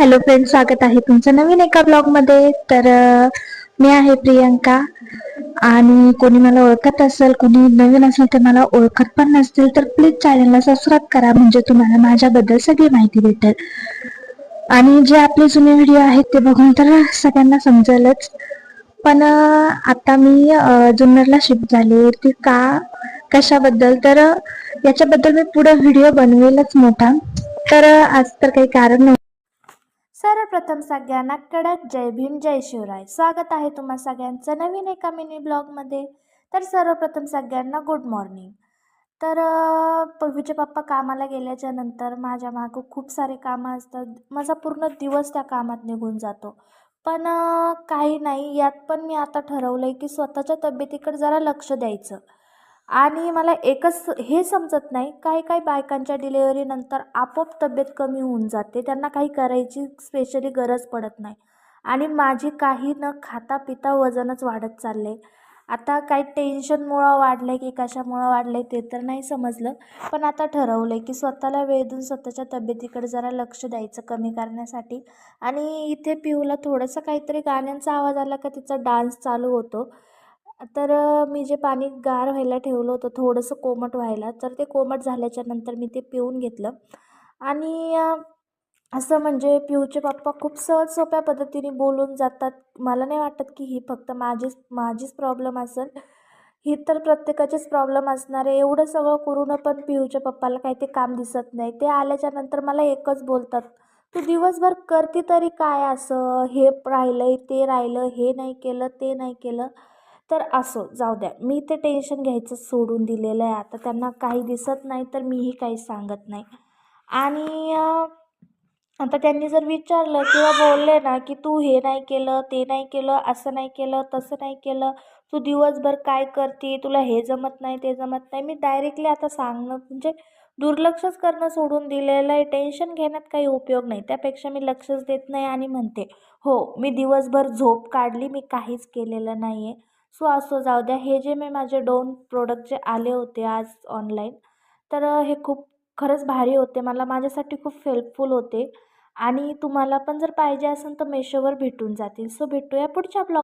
Hello friend, स्वागत आहे तुमचं नवीन एका ब्लॉगमध्ये. तर मी आहे प्रियंका. आणि कोणी मला ओळखत असेल, कोणी नवीन असेल ते मला ओळखत पण नसतील, तर प्लीज चॅनलला सबस्क्राईब करा, म्हणजे तुम्हाला माझ्याबद्दल सगळी माहिती भेटेल. आणि जे आपले जुने व्हिडिओ आहेत ते बघून तर सगळ्यांना समजेलच. पण आता मी जुन्नरला शिफ्ट झाले, ते का कशाबद्दल, तर याच्याबद्दल मी पुढे व्हिडिओ बनवेलच मोठा. तर आज तर काही कारण नाही. सर्वप्रथम सगळ्यांना कडक जय भीम, जय शिवराय. स्वागत आहे तुम्हा सगळ्यांचं नवीन एका मिनी ब्लॉगमध्ये. तर सर्वप्रथम सगळ्यांना गुड मॉर्निंग. तर पवीचे पप्पा कामाला गेल्याच्या नंतर माझ्या मागं खूप सारे कामं असतात. माझा पूर्ण दिवस त्या कामात निघून जातो. पण काही नाही, यात पण मी आता ठरवलं आहे की स्वतःच्या तब्येतीकडे जरा लक्ष द्यायचं. आणि मला एकच हे समजत नाही, काही काही बायकांच्या डिलिव्हरीनंतर आपोआप तब्येत कमी होऊन जाते, त्यांना काही करायची स्पेशली गरज पडत नाही. आणि माझी काही न खाता पिता वजनच वाढत चाललं आहे. आता काही टेन्शनमुळं वाढलं आहे की कशामुळं वाढलं आहे ते तर नाही समजलं. पण आता ठरवलं आहे की स्वतःला वेळ देऊन स्वतःच्या तब्येतीकडे जरा लक्ष द्यायचं कमी करण्यासाठी. आणि इथे पिऊला थोडंसं काहीतरी गाण्यांचा आवाज आला का तिचा डान्स चालू होतो. तर मी जे पाणी गार व्हायला ठेवलं होतं थोडंसं कोमट व्हायला, तर ते कोमट झाल्याच्या नंतर मी ते पिऊन घेतलं. आणि असं म्हणजे पिऊचे पप्पा खूप सहज सोप्या पद्धतीने बोलून जातात. मला नाही वाटत की ही फक्त माझीच प्रॉब्लेम असेल. ही तर प्रत्येकाचीच प्रॉब्लेम असणार आहे. एवढं सगळं करून पण पिऊच्या पप्पाला काही ते काम दिसत नाही. ते आल्याच्या नंतर मला एकच बोलतात, "तू दिवसभर करते तरी काय असं? हे राहिलंय, ते राहिलं, हे नाही केलं, ते नाही केलं." तर असो, जाऊ द्या. मी ते टेन्शन घ्यायचं सोडून दिलेलं आहे. आता त्यांना काही दिसत नाही तर मीही काही सांगत नाही. आणि आता त्यांनी जर विचारलं किंवा बोलले ना, की "तू हे नाही केलं, ते नाही केलं, असं नाही केलं, तसं नाही केलं. तू दिवसभर काय करते? तुला हे जमत नाही, ते जमत नाही." मी डायरेक्टली आता सांगणं म्हणजे दुर्लक्षच करणं सोडून दिलेलं आहे. टेन्शन घेण्यात काही उपयोग नाही. त्यापेक्षा मी लक्षच देत नाही आणि म्हणते, "हो, मी दिवसभर झोप काढली, मी काहीच केलेलं नाही आहे." सो असो, जाऊ द्या. हे जे मी माझे 2 प्रोडक्ट जे आले होते आज ऑनलाईन, तर हे खूप खरंच भारी होते. मला माझ्यासाठी खूप हेल्पफुल होते. आणि तुम्हाला पण जर पाहिजे असेल तर मेशोवर भेटून जातील. सो भेटूया पुढच्या ब्लॉग